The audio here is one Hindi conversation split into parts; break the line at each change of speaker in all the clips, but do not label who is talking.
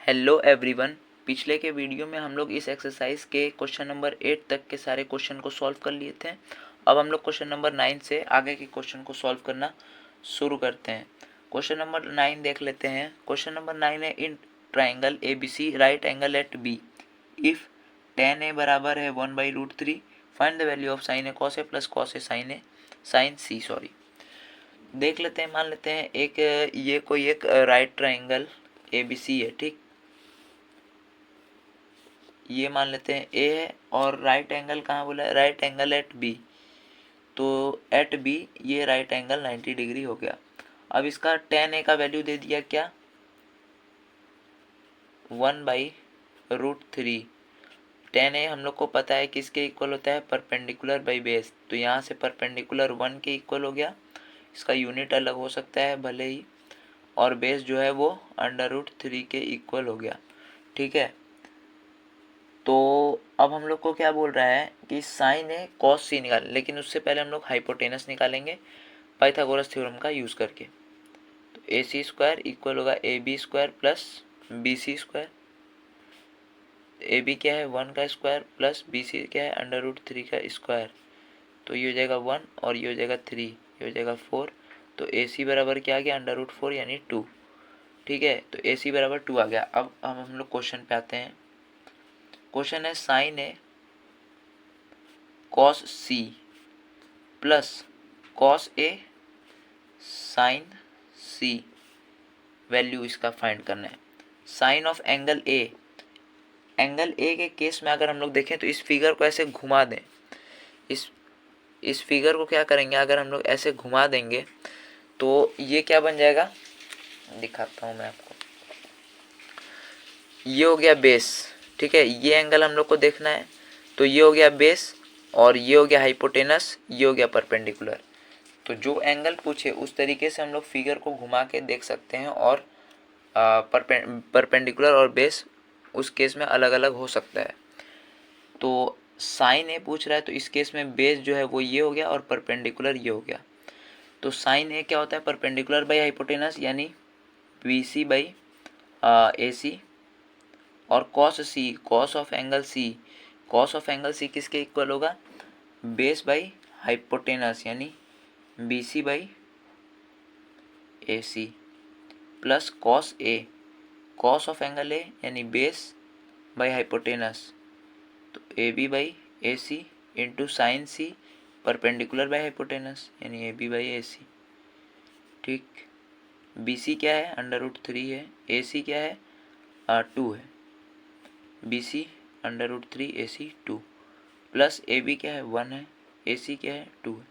Hello everyone. पिछले के वीडियो में हम लोग इस एक्सरसाइज के क्वेश्चन नंबर 8 तक के सारे क्वेश्चन को सॉल्व कर लिए थे। अब हम लोग क्वेश्चन नंबर 9 से आगे के क्वेश्चन को सॉल्व करना शुरू करते हैं। क्वेश्चन नंबर 9 देख लेते हैं। क्वेश्चन नंबर 9 है, in triangle A B C right angle at B if tan a बराबर है 1/√3 find the value of sine A cos A plus cos A sine C देख लेते हैं। मान लेते हैं ये कोई एक right triangle A B C है, ठीक। ये मान लेते हैं ए है और राइट एंगल कहाँ बोला है, राइट एंगल एट बी। तो एट बी ये राइट एंगल 90 डिग्री हो गया। अब इसका tan a का वैल्यू दे दिया क्या, 1/√3। tan a हम लोग को पता है किसके इक्वल होता है, परपेंडिकुलर बाई बेस। तो यहाँ से परपेंडिकुलर 1 के इक्वल हो गया। इसका यूनिट अलग हो सकता है भले ही, और बेस जो है वो √3 के इक्वल हो गया, ठीक है। तो अब हम लोग को क्या बोल रहा है कि साइन ए कॉस सी निकालें, लेकिन उससे पहले हम लोग हाइपोटेनस निकालेंगे पाइथागोरस थ्योरम का यूज़ करके। तो ए सी स्क्वायर इक्वल होगा A B square plus B C square. A B क्या है 1 का स्क्वायर प्लस बी सी क्या है √3 का स्क्वायर। तो ये हो जाएगा 1 और ये हो जाएगा 3, ये हो जाएगा 4। तो ए सी बराबर क्या आ गया, √4 यानी 2, ठीक है। तो ए सी बराबर 2 आ गया। अब हम लोग क्वेश्चन पे आते हैं। क्वेश्चन है sign A cos C plus cos A sine C, value इसका फाइंड करना है। साइन ऑफ एंगल ए के केस में अगर हम लोग देखें तो इस फिगर को ऐसे घुमा दें। इस फिगर को क्या करेंगे, अगर हम लोग ऐसे घुमा देंगे तो ये क्या बन जाएगा, दिखाता हूँ मैं आपको। ये हो गया बेस, ठीक है। ये एंगल हम लोग को देखना है, तो ये हो गया बेस और ये हो गया हाइपोटेनस, ये हो गया परपेंडिकुलर। तो जो एंगल पूछे उस तरीके से हम लोग फिगर को घुमा के देख सकते हैं, और परपेंडिकुलर और बेस उस केस में अलग अलग हो सकता है। तो साइन ए पूछ रहा है, तो इस केस में बेस जो है वो ये हो गया और परपेंडिकुलर ये हो गया। तो साइन ए क्या होता है, परपेंडिकुलर बाई हाइपोटेनस यानी B C by A C. और cos C, cos of angle C किसके इक्वल होगा, बेस बाई हाइपोटेनस यानी B C by A C plus cos A, cos of angle A यानी बेस बाई हाइपोटेनस, तो A B by A C into sine C perpendicular by hypotenuse यानी ए बी बाई ए सी, ठीक। बी सी क्या है, √3 है। ए सी क्या है, 2 है। B C √3 A C 2 plus A B क्या है 1 है, ए सी क्या है 2 है,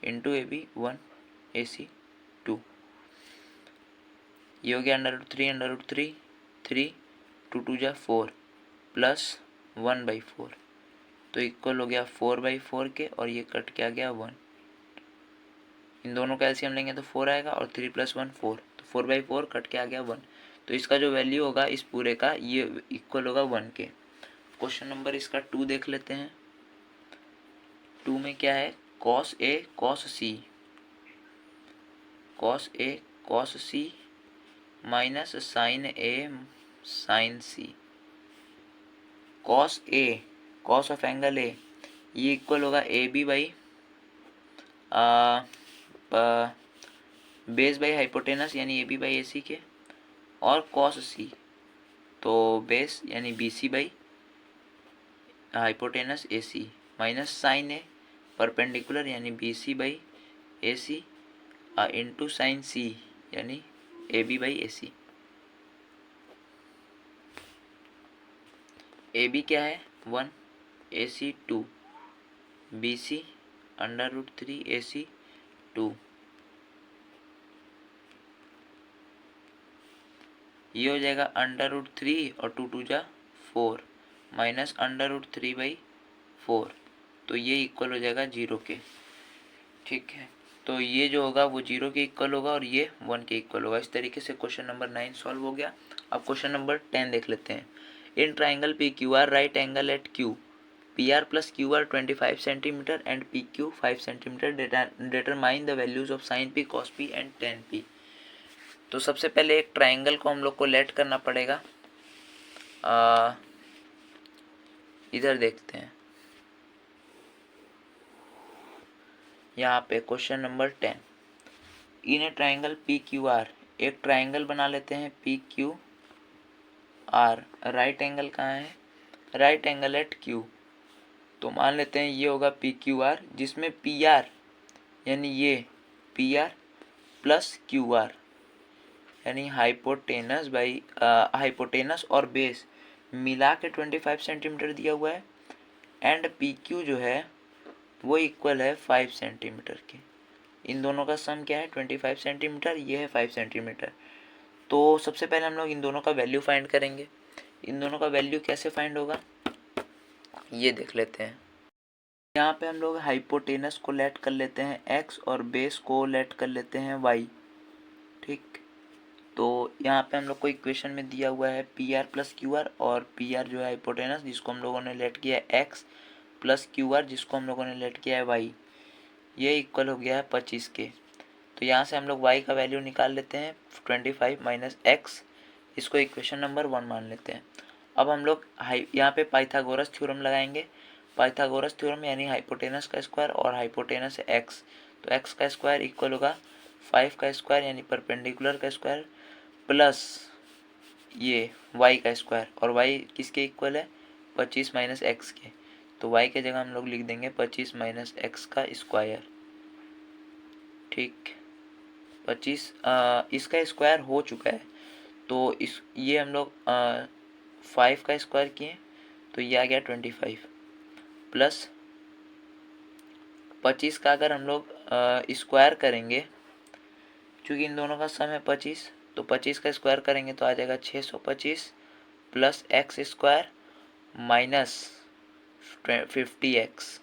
into A B 1 A C 2। ये हो गया √3 3 2 2 जा 4 प्लस 1/4, तो इक्वल हो गया 4/4 के, और ये कट के आ गया 1। इन दोनों का एलसीएम लेंगे तो 4 आएगा और 3 + 1 4, तो 4/4 कट के आ गया 1। तो इसका जो वैल्यू होगा इस पूरे का ये इक्वल होगा 1 के। क्वेश्चन नंबर इसका 2 देख लेते हैं। 2 में क्या है, cos A cos C minus sine A sine C. Cos A, cos of angle A, ये इक्वल होगा A B by base by hypotenuse यानी ए बी बाई ए सी के, और कॉस सी तो बेस यानी B C by hypotenuse A C minus sine A perpendicular यानी B C by A C into sine C यानी A B by A C. A B क्या है 1, ए C 2, B C √3 A C 2। ये हो जाएगा √3 और 2 2 जा 4 माइनस √3/4, तो ये इक्वल हो जाएगा 0 के, ठीक है। तो ये जो होगा वो 0 के इक्वल होगा और ये 1 के इक्वल होगा। इस तरीके से क्वेश्चन नंबर 9 सॉल्व हो गया। अब क्वेश्चन नंबर 10 देख लेते हैं। In triangle P Q R right angle at Q P R plus Q R 25 centimetre and P Q 5 centimetre determine the values of sine P cos P and tan P. तो सबसे पहले एक ट्राइंगल को हम लोग को लेट करना पड़ेगा। इधर देखते हैं, यहाँ पे question number 10, in A triangle P Q are, एक ट्राइंगल बना लेते हैं P Q R, right angle कहाँ है, राइट एंगल एट क्यू, तो मान लेते हैं ये होगा पी क्यू आर, जिसमें पी आर यानी ये P R plus Q are यानी हाइपोटेनस बाई हाइपोटेनस और बेस मिला के 25 सेंटीमीटर दिया हुआ है, एंड पी क्यू जो है वो इक्वल है 5 सेंटीमीटर के। इन दोनों का सम क्या है 25 सेंटीमीटर, ये है 5 सेंटीमीटर। तो सबसे पहले हम लोग इन दोनों का वैल्यू फाइंड करेंगे। इन दोनों का वैल्यू कैसे फाइंड होगा ये देख लेते हैं। यहाँ पे हम लोग हाइपोटेनस को लेट कर लेते हैं x और बेस को लेट कर लेते हैं y, ठीक। तो यहाँ पे हम लोग को इक्वेशन में दिया हुआ है P R plus Q are, और पी आर जो है हाइपोटेनस जिसको हम लोगों ने लेट किया है x प्लस क्यू आर जिसको हम लोगों ने लेट किया है y, ये इक्वल हो गया है 25 के। तो यहाँ से हम लोग y का वैल्यू निकाल लेते हैं 25 माइनस x, इसको इक्वेशन नंबर 1 मान लेते हैं। अब हम लोग यहाँ पे पाइथागोरस थ्योरम लगाएंगे। पाइथागोरस थ्योरम यानी हाइपोटेनस का स्क्वायर और हाइपोटेनस है x, तो x का स्क्वायर इक्वल होगा 5 का स्क्वायर यानी परपेंडिकुलर का स्क्वायर प्लस ये y का स्क्वायर, और y किसके इक्वल है 25 माइनस एक्स के, तो y के जगह हम लोग लिख देंगे 25 माइनस एक्स का स्क्वायर, ठीक। 25 इसका स्क्वायर हो चुका है, तो इस ये हम लोग 5 का स्क्वायर किए तो ये आ गया 25 प्लस 25 का अगर हम लोग स्क्वायर करेंगे, चूँकि इन दोनों का सम है 25, तो 25 का स्क्वायर करेंगे तो आ जाएगा 625 plus x square minus 50x,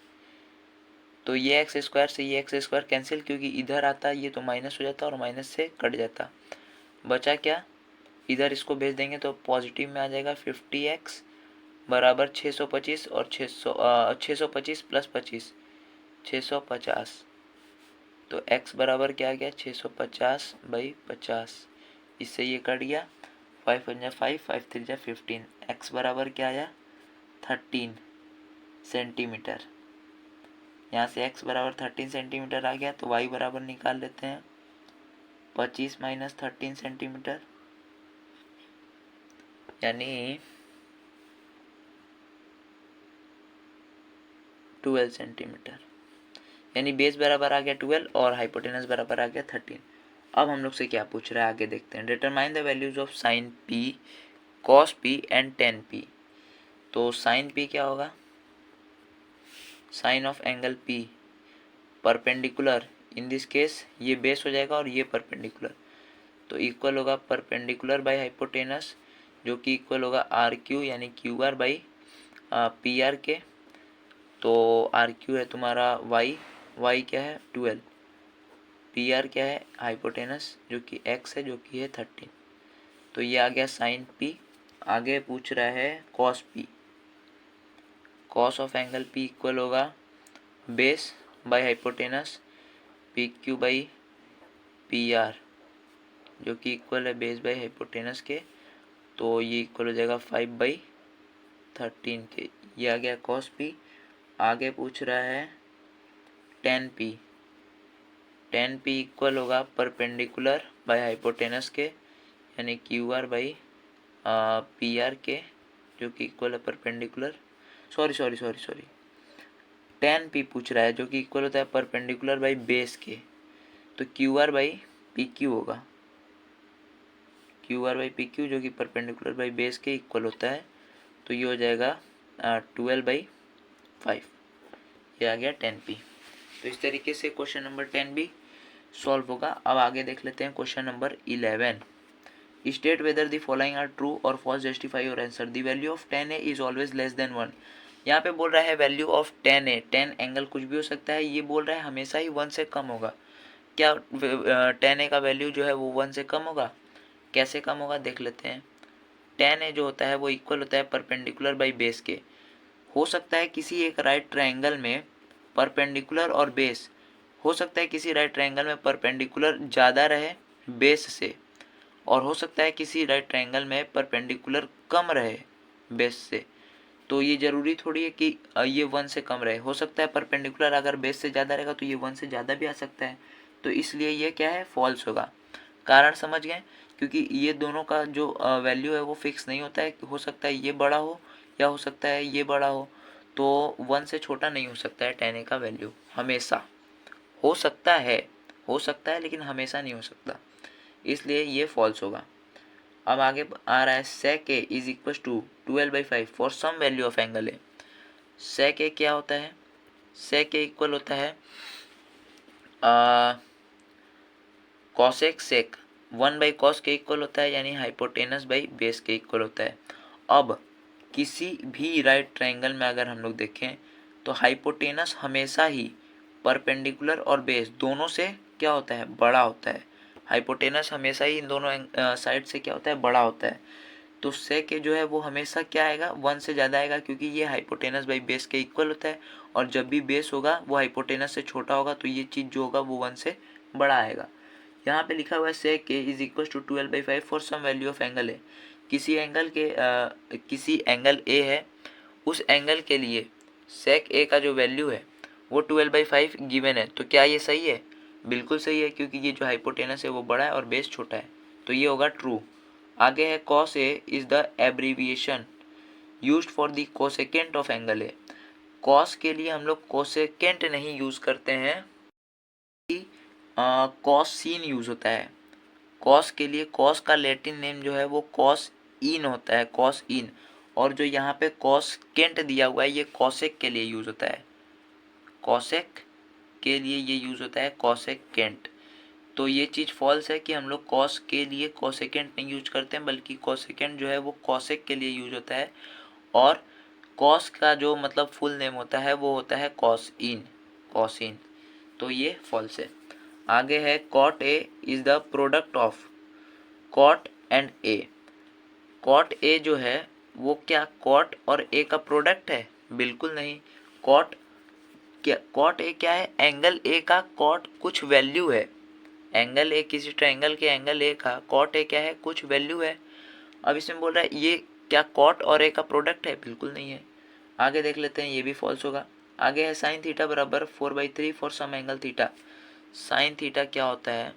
तो ये एक्स स्क्वायर से ये एक्स स्क्वायर कैंसिल, क्योंकि इधर आता ये तो माइनस हो जाता और माइनस से कट जाता, बचा क्या, इधर इसको भेज देंगे तो पॉजिटिव में आ जाएगा 50x बराबर 625 और 625 प्लस 25 650, तो x बराबर क्या आ गया 650 बाई 50, इससे ये कट गया 5 5 5 5 3 15, x बराबर क्या आया 13 सेंटीमीटर। यहाँ से x बराबर 13 सेंटीमीटर आ गया, तो y बराबर निकाल लेते हैं 25 माइनस 13 सेंटीमीटर यानी 12 सेंटीमीटर, यानी बेस बराबर आ गया 12 और हाइपोटेनस बराबर आ गया 13। अब हम लोग से क्या पूछ रहा है आगे देखते हैं। Determine the values of sine p, cos p and tan p। तो साइन p क्या होगा, sine of angle p perpendicular, in this case ये बेस हो जाएगा और ये परपेंडिकुलर, तो इक्वल होगा परपेंडिकुलर बाई हाइपोटेनस जो कि इक्वल होगा आर क्यू यानी Q R by P are के। तो आर क्यू है तुम्हारा y क्या है 12, पी आर क्या है हाइपोटेनस जो कि x है जो कि है 13, तो ये आ गया साइन p। आगे पूछ रहा है cos p, cos of angle p equal होगा base by hypotenuse P Q by P R जो कि इक्वल है बेस बाई हाइपोटेनस के, तो ये इक्वल हो जाएगा 5/13 के, ये आ गया कॉस p। आगे पूछ रहा है ten p, ten p equal होगा परपेंडिकुलर बाई हाइपोटेनस के यानी Q R by P are के जो कि इक्वल है परपेंडिकुलर, सॉरी टेन p पूछ रहा है जो कि इक्वल होता है परपेंडिकुलर बाई बेस के, तो Q R by P Q होगा, Q R by P Q जो कि परपेंडिकुलर बाई बेस के इक्वल होता है, तो ये हो जाएगा 12/5, ये आ गया 10p। तो इस तरीके से क्वेश्चन नंबर 10 भी सॉल्व होगा। अब आगे देख लेते हैं question number 11। State whether the following are true or false, justify your answer. The value of 10a is always less than 1। यहाँ पे बोल रहा है वैल्यू ऑफ 10a, 10 एंगल कुछ भी हो सकता है, ये बोल रहा है हमेशा ही 1 से कम होगा। क्या 10a का वैल्यू जो है वो 1 से कम होगा, कैसे कम होगा देख लेते हैं। 10a जो होता है वो इक्वल होता है परपेंडिकुलर बाई बेस के। हो सकता है किसी एक राइट ट्रायंगल में परपेंडिकुलर और बेस, हो सकता है किसी राइट ट्रायंगल में परपेंडिकुलर ज़्यादा रहे बेस से, और हो सकता है किसी राइट ट्रायंगल में परपेंडिकुलर कम रहे बेस से। तो ये ज़रूरी थोड़ी है कि ये 1 से कम रहे, हो सकता है परपेंडिकुलर अगर बेस से ज़्यादा रहेगा तो ये 1 से ज़्यादा भी आ सकता है, तो इसलिए ये क्या है, फॉल्स होगा। कारण समझ गए, क्योंकि ये दोनों का जो वैल्यू है वो फिक्स नहीं होता है, हो सकता है ये बड़ा हो या हो सकता है ये बड़ा हो, तो 1 से छोटा नहीं हो सकता है tan a का वैल्यू, हमेशा हो सकता है, लेकिन हमेशा नहीं हो सकता, इसलिए ये फॉल्स होगा। अब आगे आ रहा है sec a is equal to 12/5 for some value of angle A. sec a क्या होता है, sec a इक्वल होता है cosec sec 1/cos के इक्वल होता है, यानी हाइपोटेनस बाई बेस के इक्वल होता है। अब किसी भी राइट ट्रायंगल में अगर हम लोग देखें तो हाइपोटेनस हमेशा ही परपेंडिकुलर और बेस दोनों से क्या होता है, बड़ा होता है। हाइपोटेनस हमेशा ही इन दोनों साइड से क्या होता है, बड़ा होता है। तो sec जो है वो हमेशा क्या आएगा, 1 से ज़्यादा आएगा, क्योंकि ये हाइपोटेनस बाई बेस के इक्वल होता है, और जब भी बेस होगा वो हाइपोटेनस से छोटा होगा तो ये चीज़ जो होगा वो 1 से बड़ा आएगा। यहाँ पे लिखा हुआ है sec a is equal to 12/5 for some value of angle A. किसी एंगल ए है, उस एंगल के लिए sec a का जो वैल्यू है वो 12/5 गिवन है। तो क्या ये सही है, बिल्कुल सही है, क्योंकि ये जो हाइपोटेनस है वो बड़ा है और बेस छोटा है, तो ये होगा ट्रू। आगे है cos a is the abbreviation used for the cosecant of angle A. cos के लिए हम लोग कोसेकेंट नहीं यूज करते हैं, कॉस सीन यूज होता है। कॉस के लिए कॉस का लैटिन नेम जो है वो कॉस इन होता है, कॉस इन। और जो यहाँ पे कॉस केंट दिया हुआ है ये कॉसेक के लिए यूज होता है, कॉसेक के लिए ये यूज होता है, कॉसेक केंट। तो ये चीज़ फॉल्स है कि हम लोग कॉस के लिए कॉसेकेंट नहीं यूज करते हैं, बल्कि कॉसेकेंट जो है वो कॉसेक के लिए यूज होता है, और कॉस का जो मतलब फुल नेम होता है वो होता है कॉस इन, कॉस इन। तो ये फॉल्स है। आगे है cot a is the product of cot and a। cot a जो है वो क्या cot और a का प्रोडक्ट है, बिल्कुल नहीं। cot a क्या है, एंगल a का cot कुछ वैल्यू है, एंगल a किसी ट्रायंगल के एंगल a का cot a क्या है, कुछ वैल्यू है। अब इसमें बोल रहा है ये क्या cot और a का प्रोडक्ट है, बिल्कुल नहीं है। आगे देख लेते हैं, ये भी फॉल्स होगा। आगे है साइन थीटा बराबर 4/3 for some angle theta. Sine theta क्या होता है,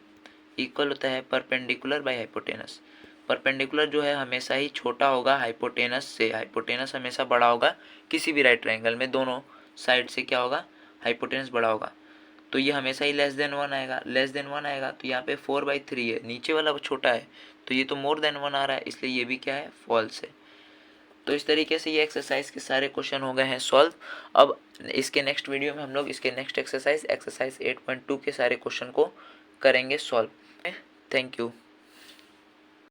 इक्वल होता है परपेंडिकुलर बाय हाइपोटेनस। परपेंडिकुलर जो है हमेशा ही छोटा होगा हाइपोटेनस से, हाइपोटेनस हमेशा बड़ा होगा किसी भी राइट ट्रायंगल में, दोनों साइड से क्या होगा, हाइपोटेनस बड़ा होगा। तो ये हमेशा ही लेस देन 1 आएगा, लेस देन 1 आएगा, तो यहाँ पे 4/3 है, नीचे वाला छोटा है, तो ये तो मोर देन 1 आ रहा है, इसलिए ये भी क्या है, फॉल्स है। तो इस तरीके से ये एक्सरसाइज के सारे क्वेश्चन हो गए हैं सॉल्व। अब इसके नेक्स्ट वीडियो में हम लोग इसके नेक्स्ट एक्सरसाइज 8.2 के सारे क्वेश्चन को करेंगे सॉल्व। Thank you.